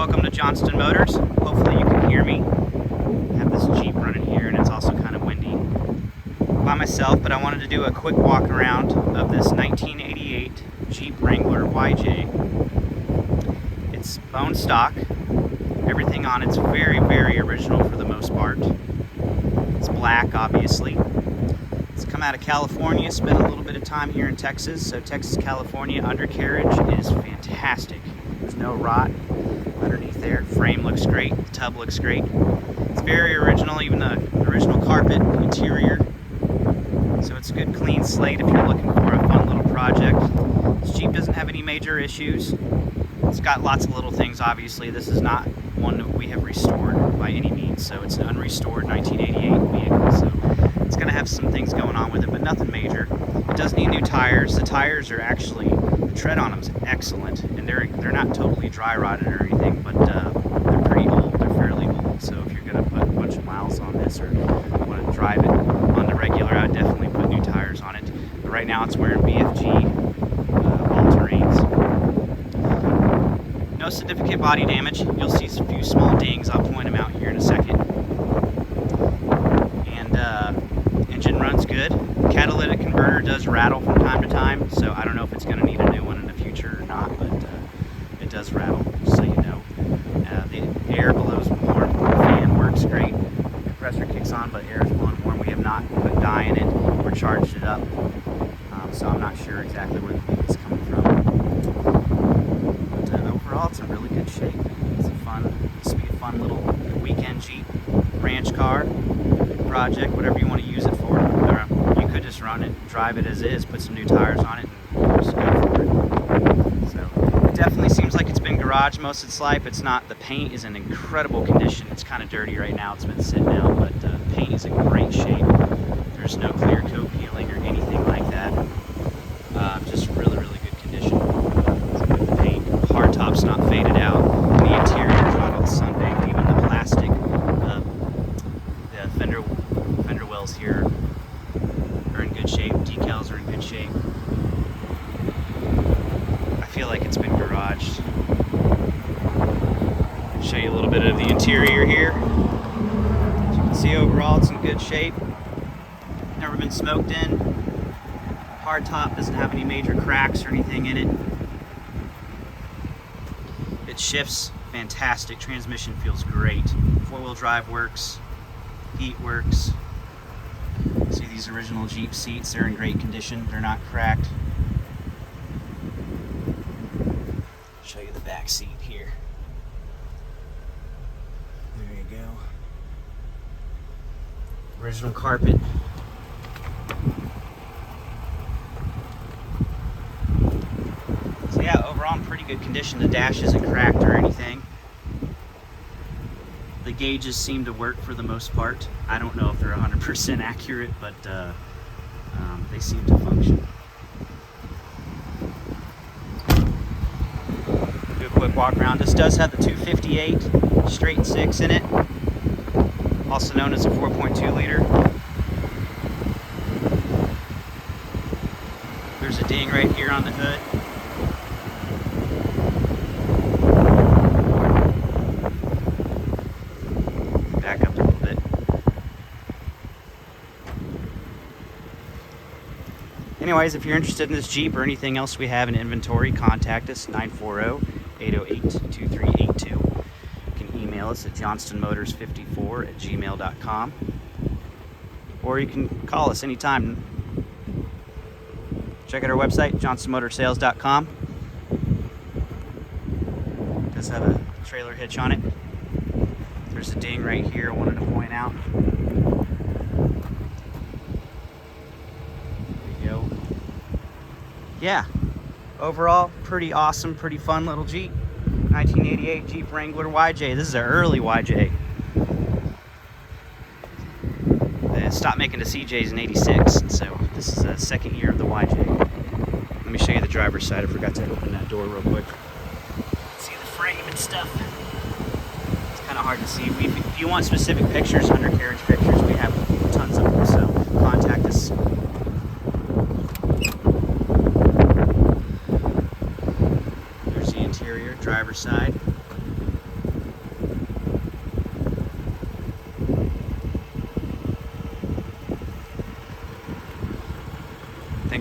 Welcome to Johnston Motors. Hopefully you can hear me. I have this Jeep running here and it's also kind of windy. By myself, but I wanted to do a quick walk around of this 1988 Jeep Wrangler YJ. It's bone stock. Everything on it's very, very original for the most part. It's black, obviously. It's come out of California, spent a little bit of time here in Texas. So Texas, California undercarriage is fantastic. There's no rot underneath there. Frame looks great, the tub looks great. It's very original, even the original carpet interior. So it's a good clean slate if you're looking for a fun little project. This Jeep doesn't have any major issues. It's got lots of little things, obviously. This is not one that we have restored by any means. So it's an unrestored 1988 vehicle. So it's going to have some things going on with it, but nothing major. It does need new tires. The tires are actually, the tread on them is excellent, and they're not totally dry rotted or anything, but they're pretty old. They're fairly old. So if you're going to put a bunch of miles on this or want to drive it on the regular, I'd definitely put new tires on it. But right now it's wearing BFG all-terrains. No significant body damage. You'll see a few small dings. I'll point them out here in a second. And engine runs good. Catalytic converter does rattle from time to time, so I don't know if it's going to need a new one in the future or not, but it does rattle, just so you know. The air blows warm. The fan works great. The compressor kicks on, but air is blowing warm. We have not put dye in it or charged it up, so I'm not sure exactly where the leak is coming from. But overall, it's in really good shape. It's a fun little weekend Jeep, ranch car, project, whatever you want to use it for. Or you could just run it, drive it as is, put some new tires on it, and just go for it. So it definitely seems like it's been garage most of its life. It's not. The paint is in incredible condition. It's kind of dirty right now. It's been sitting out, but the paint is in great shape. There's no clear coat peeling or anything like that. Just really, really good condition. The paint, hard top's not faded out. The interior is not all sun-baked. Even the plastic, the fender wells here are in good shape. Decals are in good shape. I feel like it's been garaged. Show you a little bit of the interior here. As you can see, overall it's in good shape. Never been smoked in. Hard top doesn't have any major cracks or anything in it. It shifts fantastic. Transmission feels great. Four-wheel drive works. Heat works. See these original Jeep seats, they're in great condition. They're not cracked. Show you the back seat here. There you go. Original carpet. So yeah, overall in pretty good condition. The dash isn't cracked or anything. The gauges seem to work for the most part. I don't know if they're 100% accurate, but they seem to function. Do a quick walk around. This does have the 258 straight 6 in it, also known as a 4.2 liter. There's a ding right here on the hood. Back up a little bit. Anyways, if you're interested in this Jeep or anything else we have in inventory, contact us 940-808-2382. You can email us at johnstonmotors54@gmail.com, or you can call us anytime. Check out our website, johnstonmotorsales.com. It does have a trailer hitch on it. There's a ding right here I wanted to point out. There you go. Yeah, overall, pretty awesome, pretty fun little Jeep. 1988 Jeep Wrangler YJ. This is an early YJ. They stopped making the CJs in '86, so this is the second year of the YJ. Let me show you the driver's side. I forgot to open that door real quick. See the frame and stuff. Kind of hard to see. If you want specific pictures, undercarriage pictures, we have tons of them, so contact us. There's the interior, driver's side.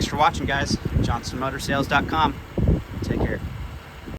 Thanks for watching, guys. JohnstonMotorsales.com. Take care.